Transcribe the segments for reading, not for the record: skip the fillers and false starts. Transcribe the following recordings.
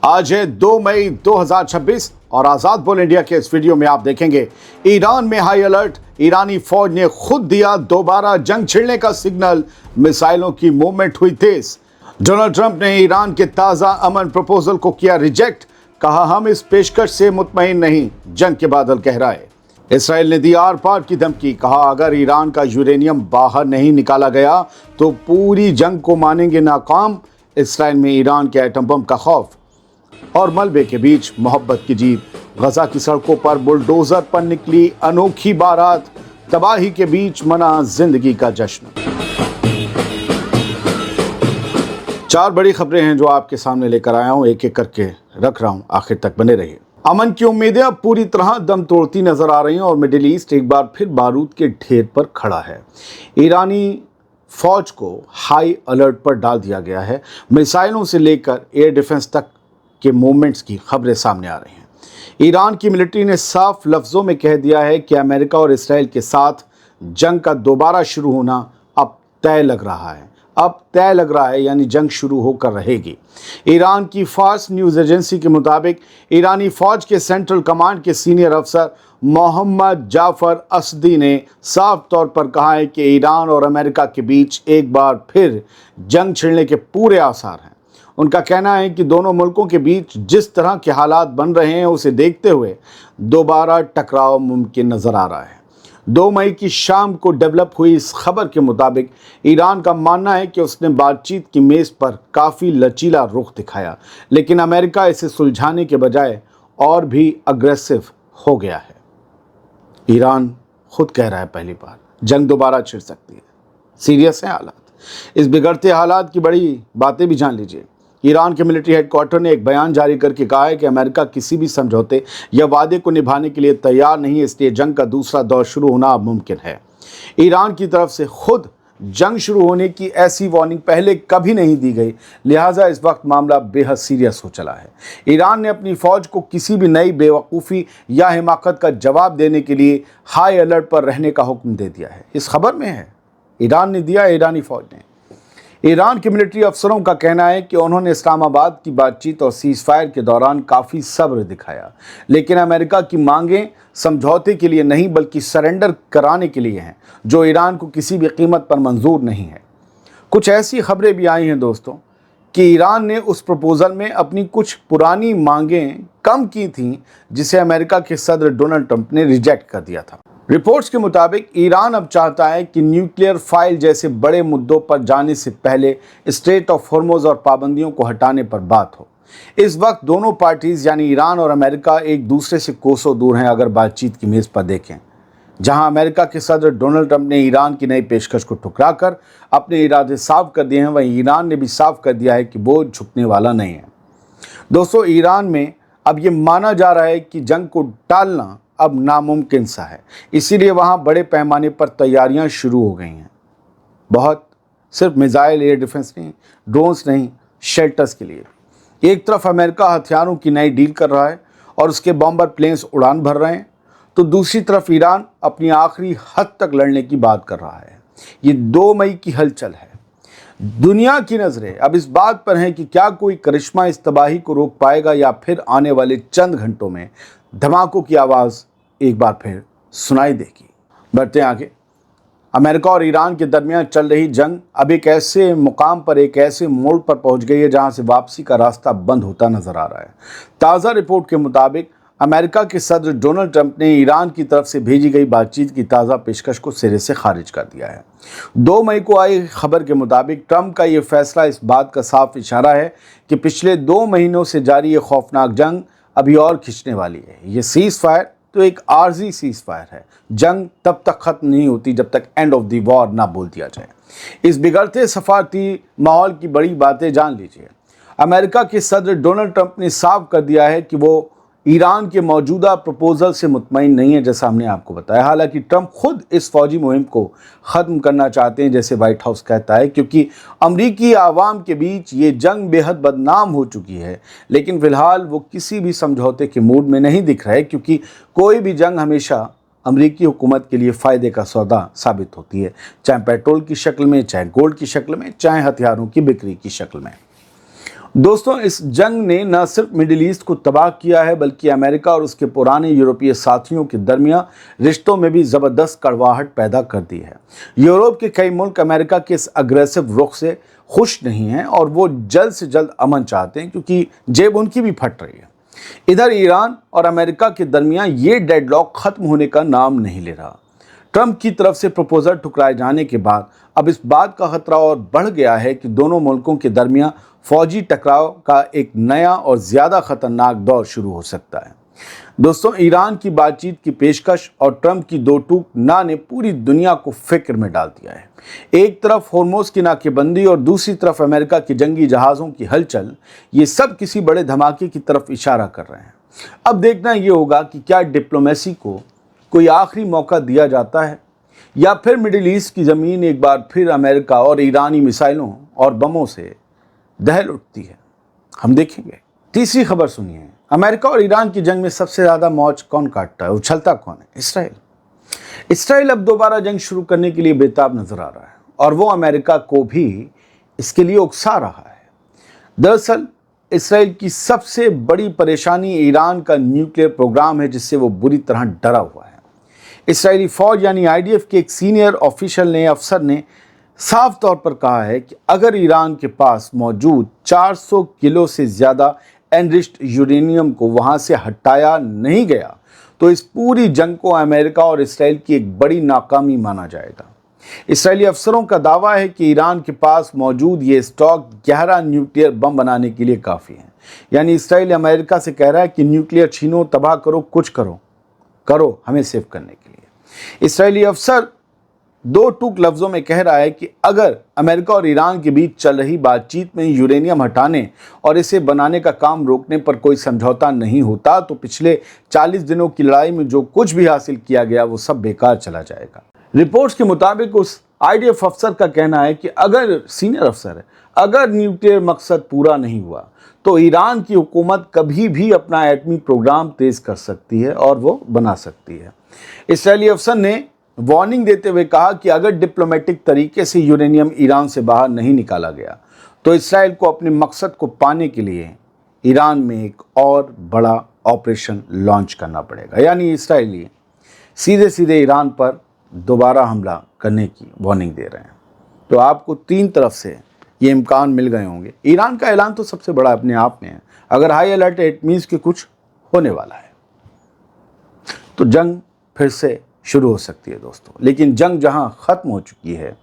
आज है 2 मई 2026 और आज़ाद बोल इंडिया के इस वीडियो में आप देखेंगे ईरान में हाई अलर्ट। ईरानी फौज ने खुद दिया दोबारा जंग छिड़ने का सिग्नल, मिसाइलों की मूवमेंट हुई तेज। डोनाल्ड ट्रंप ने ईरान के ताज़ा अमन प्रपोजल को किया रिजेक्ट, कहा हम इस पेशकश से मुतमईन नहीं, जंग के बादल गहराए। इसराइल ने दी आर पार की धमकी, कहा अगर ईरान का यूरेनियम बाहर नहीं निकाला गया तो पूरी जंग को मानेंगे नाकाम। इसराइल में ईरान के एटम बम का खौफ और मलबे के बीच मोहब्बत की जीत। गजा की सड़कों पर बुलडोजर पर निकली अनोखी बारात, तबाही के बीच मना जिंदगी का जश्न। 4 बड़ी खबरें हैं जो आपके सामने लेकर आया हूं, एक एक करके रख रहा हूं, आखिर तक बने रहिए। अमन की उम्मीदें अब पूरी तरह दम तोड़ती नजर आ रही हैं और मिडिल ईस्ट एक बार फिर बारूद के ढेर पर खड़ा है। ईरानी फौज को हाई अलर्ट पर डाल दिया गया है। मिसाइलों से लेकर एयर डिफेंस तक के मूवमेंट्स की खबरें सामने आ रही हैं। ईरान की मिलिट्री ने साफ लफ्ज़ों में कह दिया है कि अमेरिका और इसराइल के साथ जंग का दोबारा शुरू होना अब तय लग रहा है। यानी जंग शुरू होकर रहेगी। ईरान की फार्स न्यूज़ एजेंसी के मुताबिक ईरानी फौज के सेंट्रल कमांड के सीनियर अफसर मोहम्मद जाफर असदी ने साफ तौर पर कहा है कि ईरान और अमेरिका के बीच एक बार फिर जंग छिड़ने के पूरे आसार हैं। उनका कहना है कि दोनों मुल्कों के बीच जिस तरह के हालात बन रहे हैं उसे देखते हुए दोबारा टकराव मुमकिन नज़र आ रहा है। 2 मई की शाम को डेवलप हुई इस खबर के मुताबिक ईरान का मानना है कि उसने बातचीत की मेज़ पर काफ़ी लचीला रुख दिखाया, लेकिन अमेरिका इसे सुलझाने के बजाय और भी अग्रेसिव हो गया है। ईरान खुद कह रहा है पहली बार जंग दोबारा छिड़ सकती है। सीरियस है हालात। इस बिगड़ते हालात की बड़ी बातें भी जान लीजिए। ईरान के मिलिट्री हेडक्वार्टर ने एक बयान जारी करके कहा है कि अमेरिका किसी भी समझौते या वादे को निभाने के लिए तैयार नहीं है, इसलिए जंग का दूसरा दौर शुरू होना अब मुमकिन है। ईरान की तरफ से खुद जंग शुरू होने की ऐसी वार्निंग पहले कभी नहीं दी गई, लिहाजा इस वक्त मामला बेहद सीरियस हो चला है। ईरान ने अपनी फौज को किसी भी नई बेवकूफ़ी या हिमाकत का जवाब देने के लिए हाई अलर्ट पर रहने का हुक्म दे दिया है। इस खबर में है ईरान ने दिया, ईरानी फौज ने। ईरान के मिलिट्री अफसरों का कहना है कि उन्होंने इस्लामाबाद की बातचीत और सीज़ फायर के दौरान काफ़ी सब्र दिखाया, लेकिन अमेरिका की मांगें समझौते के लिए नहीं बल्कि सरेंडर कराने के लिए हैं, जो ईरान को किसी भी कीमत पर मंजूर नहीं है। कुछ ऐसी खबरें भी आई हैं दोस्तों कि ईरान ने उस प्रपोज़ल में अपनी कुछ पुरानी मांगें कम की थीं, जिसे अमेरिका के सदर डोनाल्ड ट्रंप ने रिजेक्ट कर दिया था। रिपोर्ट्स के मुताबिक ईरान अब चाहता है कि न्यूक्लियर फाइल जैसे बड़े मुद्दों पर जाने से पहले स्ट्रेट ऑफ हॉर्मुज़ और पाबंदियों को हटाने पर बात हो। इस वक्त दोनों पार्टीज़ यानी ईरान और अमेरिका एक दूसरे से कोसों दूर हैं। अगर बातचीत की मेज़ पर देखें, जहां अमेरिका के सदर डोनाल्ड ट्रंप ने ईरान की नई पेशकश को ठुकरा कर अपने इरादे साफ कर दिए हैं, वहीं ईरान ने भी साफ कर दिया है कि वो झुकने वाला नहीं है। दोस्तों, ईरान में अब ये माना जा रहा है कि जंग को टालना अब नामुमकिन सा है, इसीलिए वहाँ बड़े पैमाने पर तैयारियां शुरू हो गई हैं। बहुत सिर्फ मिसाइल, एयर डिफेंस नहीं, ड्रोन्स नहीं, शेल्टर्स के लिए। एक तरफ अमेरिका हथियारों की नई डील कर रहा है और उसके बॉम्बर प्लेन्स उड़ान भर रहे हैं, तो दूसरी तरफ ईरान अपनी आखिरी हद तक लड़ने की बात कर रहा है। ये 2 मई की हलचल है। दुनिया की नज़रें अब इस बात पर हैं कि क्या कोई करिश्मा इस तबाही को रोक पाएगा या फिर आने वाले चंद घंटों में धमाकों की आवाज़ एक बार फिर सुनाई देगी। बढ़ते आगे। अमेरिका और ईरान के दरमियान चल रही जंग अब एक ऐसे मुकाम पर, एक ऐसे मोड़ पर पहुंच गई है जहां से वापसी का रास्ता बंद होता नजर आ रहा है। ताज़ा रिपोर्ट के मुताबिक अमेरिका के सदर डोनाल्ड ट्रंप ने ईरान की तरफ से भेजी गई बातचीत की ताज़ा पेशकश को सिरे से खारिज कर दिया है। 2 मई को आई खबर के मुताबिक ट्रंप का ये फैसला इस बात का साफ इशारा है कि पिछले 2 महीनों से जारी ये खौफनाक जंग अभी और खिंचने वाली है। ये सीज़ फायर तो एक आर्जी सीज़ फायर है। जंग तब तक ख़त्म नहीं होती जब तक एंड ऑफ द वॉर ना बोल दिया जाए। इस बिगड़ते सफारती माहौल की बड़ी बातें जान लीजिए। अमेरिका के सदर डोनाल्ड ट्रंप ने साफ कर दिया है कि वो ईरान के मौजूदा प्रपोजल से मुतमईन नहीं है, जैसा हमने आपको बताया। हालांकि ट्रंप खुद इस फौजी मुहिम को ख़त्म करना चाहते हैं, जैसे व्हाइट हाउस कहता है, क्योंकि अमरीकी आवाम के बीच ये जंग बेहद बदनाम हो चुकी है। लेकिन फ़िलहाल वो किसी भी समझौते के मूड में नहीं दिख रहे, क्योंकि कोई भी जंग हमेशा अमरीकी हुकूमत के लिए फ़ायदे का सौदा साबित होती है, चाहे पेट्रोल की शक्ल में, चाहे गोल्ड की शक्ल में, चाहे हथियारों की बिक्री की शक्ल में। दोस्तों, इस जंग ने न सिर्फ मिडिल ईस्ट को तबाह किया है बल्कि अमेरिका और उसके पुराने यूरोपीय साथियों के दरमियान रिश्तों में भी ज़बरदस्त कड़वाहट पैदा कर दी है। यूरोप के कई मुल्क अमेरिका के इस अग्रेसिव रुख से खुश नहीं हैं और वो जल्द से जल्द अमन चाहते हैं, क्योंकि जेब उनकी भी फट रही है। इधर ईरान और अमेरिका के दरमियान ये डेडलॉक ख़त्म होने का नाम नहीं ले रहा। ट्रंप की तरफ से प्रपोजल ठुकराए जाने के बाद अब इस बात का खतरा और बढ़ गया है कि दोनों मुल्कों के दरमियान फौजी टकराव का एक नया और ज़्यादा खतरनाक दौर शुरू हो सकता है। दोस्तों, ईरान की बातचीत की पेशकश और ट्रंप की दो टूक ना ने पूरी दुनिया को फिक्र में डाल दिया है। एक तरफ होर्मुज़ की नाकेबंदी और दूसरी तरफ अमेरिका के जंगी जहाज़ों की हलचल, ये सब किसी बड़े धमाके की तरफ इशारा कर रहे हैं। अब देखना ये होगा कि क्या डिप्लोमेसी को कोई आखिरी मौका दिया जाता है या फिर मिडिल ईस्ट की ज़मीन एक बार फिर अमेरिका और ईरानी मिसाइलों और बमों से दहल उठती है। हम देखेंगे। तीसरी खबर सुनिए। अमेरिका और ईरान की जंग में सबसे ज़्यादा मौज कौन काटता है, उछलता कौन है? इसराइल। इसराइल अब दोबारा जंग शुरू करने के लिए बेताब नजर आ रहा है और वो अमेरिका को भी इसके लिए उकसा रहा है। दरअसल इसराइल की सबसे बड़ी परेशानी ईरान का न्यूक्लियर प्रोग्राम है, जिससे वो बुरी तरह डरा हुआ है। इसराइली फौज यानी आईडीएफ के एक सीनियर अफसर ने साफ तौर पर कहा है कि अगर ईरान के पास मौजूद 400 किलो से ज़्यादा एनरिच्ड यूरेनियम को वहाँ से हटाया नहीं गया तो इस पूरी जंग को अमेरिका और इसराइल की एक बड़ी नाकामी माना जाएगा। इसराइली अफसरों का दावा है कि ईरान के पास मौजूद ये स्टॉक 11 न्यूक्लियर बम बनाने के लिए काफ़ी है। यानी इसराइल अमेरिका से कह रहा है कि न्यूक्लियर छीनो, तबाह करो, कुछ करो हमें सेव करने के लिए। इसराइली अफसर दो टूक लफ्ज़ों में कह रहा है कि अगर अमेरिका और ईरान के बीच चल रही बातचीत में यूरेनियम हटाने और इसे बनाने का काम रोकने पर कोई समझौता नहीं होता तो पिछले 40 दिनों की लड़ाई में जो कुछ भी हासिल किया गया वो सब बेकार चला जाएगा। रिपोर्ट्स के मुताबिक उस आईडीएफ अफसर का कहना है कि अगर न्यूक्लियर मकसद पूरा नहीं हुआ तो ईरान की हुकूमत कभी भी अपना एटमी प्रोग्राम तेज़ कर सकती है और वो बना सकती है। इसराइली अफसर ने वार्निंग देते हुए कहा कि अगर डिप्लोमेटिक तरीके से यूरेनियम ईरान से बाहर नहीं निकाला गया तो इसराइल को अपने मकसद को पाने के लिए ईरान में एक और बड़ा ऑपरेशन लॉन्च करना पड़ेगा। यानी इसराइली सीधे सीधे ईरान पर दोबारा हमला करने की वार्निंग दे रहे हैं। तो आपको तीन तरफ से ये इम्कान मिल गए होंगे। ईरान का ऐलान तो सबसे बड़ा अपने आप में है। अगर हाई अलर्ट है, इट मीन्स कि कुछ होने वाला है, तो जंग फिर से शुरू हो सकती है दोस्तों। लेकिन जंग जहां ख़त्म हो चुकी है,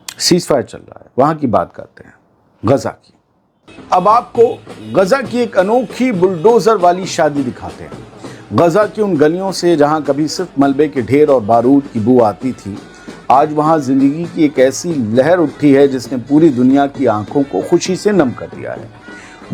सीज़फायर चल रहा है, वहां की बात करते हैं, गज़ा की। अब आपको गज़ा की एक अनोखी बुलडोज़र वाली शादी दिखाते हैं। गज़ा की उन गलियों से जहां कभी सिर्फ मलबे के ढेर और बारूद की बू आती थी, आज वहां ज़िंदगी की एक ऐसी लहर उठी है जिसने पूरी दुनिया की आंखों को खुशी से नम कर दिया है।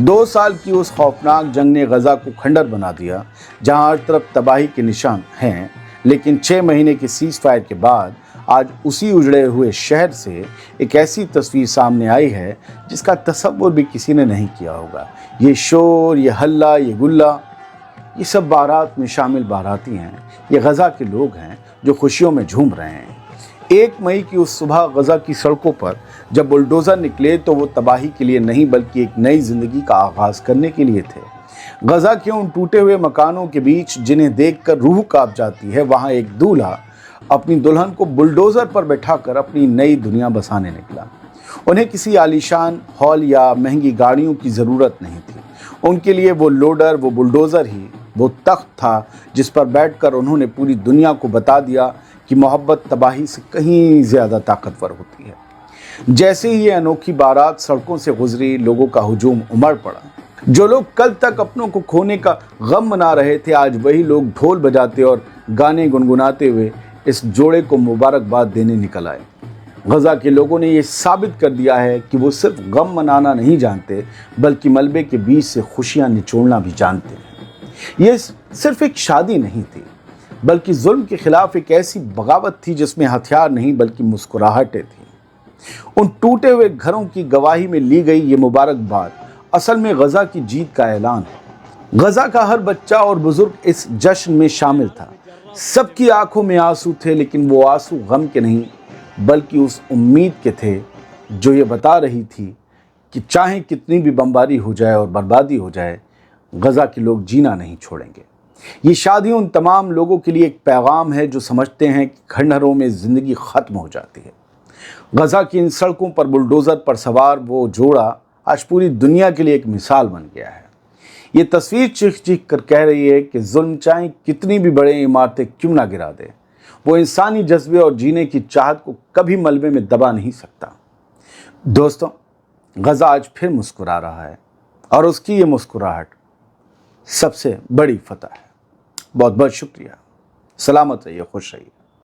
2 साल की उस खौफनाक जंग ने गज़ा को खंडर बना दिया, जहां हर तरफ तबाही के निशान हैं। लेकिन 6 महीने के सीज़ फायर के बाद आज उसी उजड़े हुए शहर से एक ऐसी तस्वीर सामने आई है जिसका तसव्वुर भी किसी ने नहीं किया होगा। ये शोर, ये हल्ला, ये गुल्ला, ये सब बारात में शामिल बाराती हैं। ये गज़ा के लोग हैं जो खुशियों में झूम रहे हैं। 1 मई की उस सुबह गज़ा की सड़कों पर जब बुलडोज़र निकले तो वो तबाही के लिए नहीं बल्कि एक नई ज़िंदगी का आगाज़ करने के लिए थे। गज़ा के उन टूटे हुए मकानों के बीच जिन्हें देखकर रूह कांप जाती है, वहाँ एक दूल्हा अपनी दुल्हन को बुलडोज़र पर बैठाकर अपनी नई दुनिया बसाने निकला। उन्हें किसी आलीशान हॉल या महंगी गाड़ियों की ज़रूरत नहीं थी। उनके लिए वो लोडर, वो बुलडोज़र ही वो तख्त था जिस पर बैठकर उन्होंने पूरी दुनिया को बता दिया कि मोहब्बत तबाही से कहीं ज़्यादा ताकतवर होती है। जैसे ही ये अनोखी बारात सड़कों से गुजरी, लोगों का हुजूम उमड़ पड़ा। जो लोग कल तक अपनों को खोने का गम मना रहे थे, आज वही लोग ढोल बजाते और गाने गुनगुनाते हुए इस जोड़े को मुबारकबाद देने निकल आए। गज़ा के लोगों ने ये साबित कर दिया है कि वो सिर्फ गम मनाना नहीं जानते बल्कि मलबे के बीच से खुशियां निचोड़ना भी जानते हैं। ये सिर्फ एक शादी नहीं थी बल्कि जुल्म के खिलाफ एक ऐसी बगावत थी जिसमें हथियार नहीं बल्कि मुस्कुराहटें थीं। उन टूटे हुए घरों की गवाही में ली गई ये मुबारकबाद असल में गज़ा की जीत का ऐलान है। गज़ा का हर बच्चा और बुजुर्ग इस जश्न में शामिल था। सबकी आंखों में आंसू थे, लेकिन वो आंसू गम के नहीं बल्कि उस उम्मीद के थे जो ये बता रही थी کہ چاہے کتنی بھی بمباری ہو جائے اور بربادی ہو جائے، غزہ کے لوگ جینا نہیں چھوڑیں گے۔ یہ شادیوں ان تمام لوگوں کے لیے ایک پیغام ہے جو سمجھتے ہیں کہ کھنڈہروں میں زندگی ختم ہو جاتی ہے۔ غزہ کی ان سڑکوں پر بلڈوزر پر سوار وہ جوڑا آج پوری دنیا کے لیے ایک مثال بن گیا ہے۔ یہ تصویر چیخ چیخ کر کہہ رہی ہے کہ ظلم چاہے کتنی بھی بڑے عمارتیں کیوں نہ گرا دے، وہ انسانی جذبے اور جینے کی چاہت کو کبھی ملبے میں دبا نہیں سکتا۔ دوستوں، غزہ آج پھر مسکرا رہا ہے اور اس کی یہ مسکراہٹ سب سے بڑی فتح ہے۔ بہت بہت شکریہ۔ سلامت رہیے، خوش رہیے۔